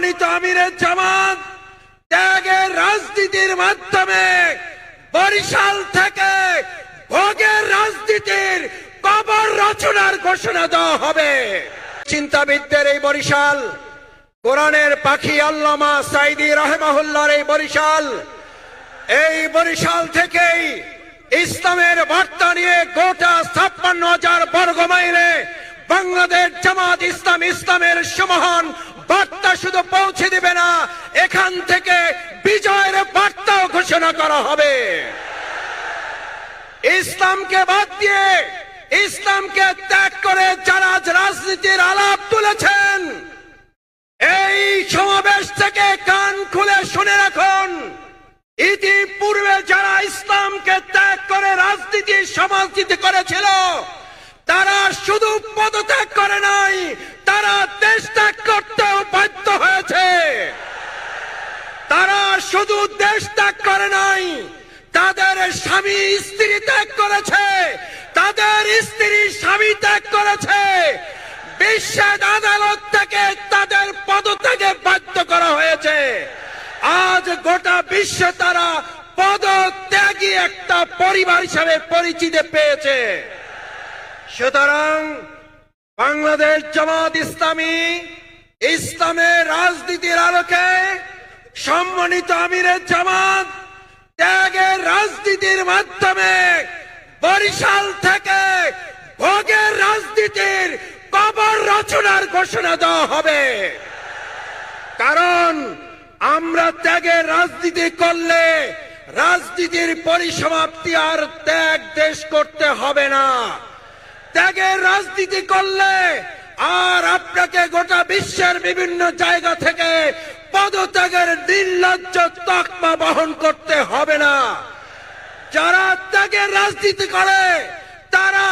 সম্মানিত আমিরের জামাত ত্যাগের রাজনীতির মাধ্যমে বরিশাল থেকে ভোগের রাজনীতির কবর রচনার ঘোষণা দেওয়া হবে। চিন্তাবিদদের এই বরিশাল, কোরআনের পাখি আল্লামা সাঈদী রাহিমাহুল্লাহর এই বরিশাল থেকেই ইসলামের বার্তা নিয়ে গোটা ৫৬,০০০ বর্গ মাইলে বাংলাদেশ জামাত ইসলাম ইসলামের সুমহান বার্তা শুধু পৌঁছে দিবে না, এখান থেকে বিজয়ের বার্তাও ঘোষণা করা হবে। ইসলামকে বাদ দিয়ে, ইসলামকে ত্যাগ করে যারা রাজনীতির আলাপ তুলেছেন, এই সমাবেশ থেকে কান খুলে শুনে রাখুন, ইতিপূর্বে যারা ইসলামকে ত্যাগ করে রাজনীতির সমাজনীতি করেছিল, তারা শুধু পদত্যাগ করে নাই, তারা দেশ ত্যাগ করতেও বাধ্য হয়েছে। তারা শুধু দেশ ত্যাগ করে নাই, তাদের স্বামী স্ত্রী ত্যাগ করেছে, তাদের স্ত্রী স্বামী ত্যাগ করেছে। বিশ্বের আদালত থেকে তাদের পদত্যাগে বাধ্য করা হয়েছে। আজ গোটা বিশ্বে তারা পদত্যাগী একটা পরিবার হিসাবে পরিচিতি পেয়েছে। সুতরাং বাংলাদেশ জামাত ইসলামী ইসলামের রাজনীতির আলোকে সম্মানিত আমিরের জামাত ত্যাগের রাজনীতির মাধ্যমে বরিশাল থেকে ভোগের রাজনীতির কবর রচনার ঘোষণা দেওয়া হবে। কারণ আমরা ত্যাগের রাজনীতি করলে রাজনীতির পরিসমাপ্তি আর ত্যাগ দেশ করতে হবে না। ত্যাগের রাজনীতি করলে আর আপনাকে গোটা বিশ্বের বিভিন্ন জায়গা থেকে পদত্যাগের নির্লজ্জ তকমা বহন করতে হবে না। যারা ত্যাগের রাজনীতি করে তারা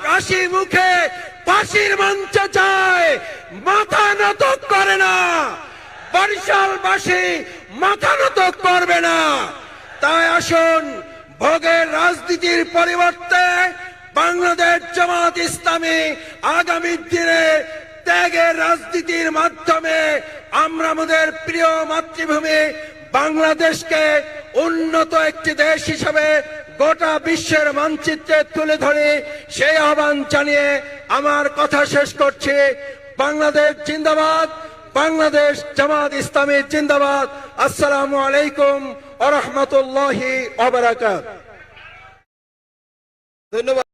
হাসি মুখে ফাঁসির মঞ্চে যায়, মাথা নত করে না। বরিশালবাসী মাথা নত করবে না। তাই আসুন, ভোগের রাজনীতির পরিবর্তে বাংলাদেশ জামাত ইসলামী আগামী দিনে ত্যাগের রাজনীতির মাধ্যমে আমরা আমাদের প্রিয় মাতৃভূমি বাংলাদেশকে উন্নত একটি দেশ হিসেবে গোটা বিশ্বের মানচিত্রে তুলে ধরে সেই আহ্বান জানিয়ে আমার কথা শেষ করছি। বাংলাদেশ জিন্দাবাদ, বাংলাদেশ জামাত ইসলামী জিন্দাবাদ। আসসালামু আলাইকুম ওয়া রাহমাতুল্লাহি ওয়া বারাকাতুহু। ধন্যবাদ।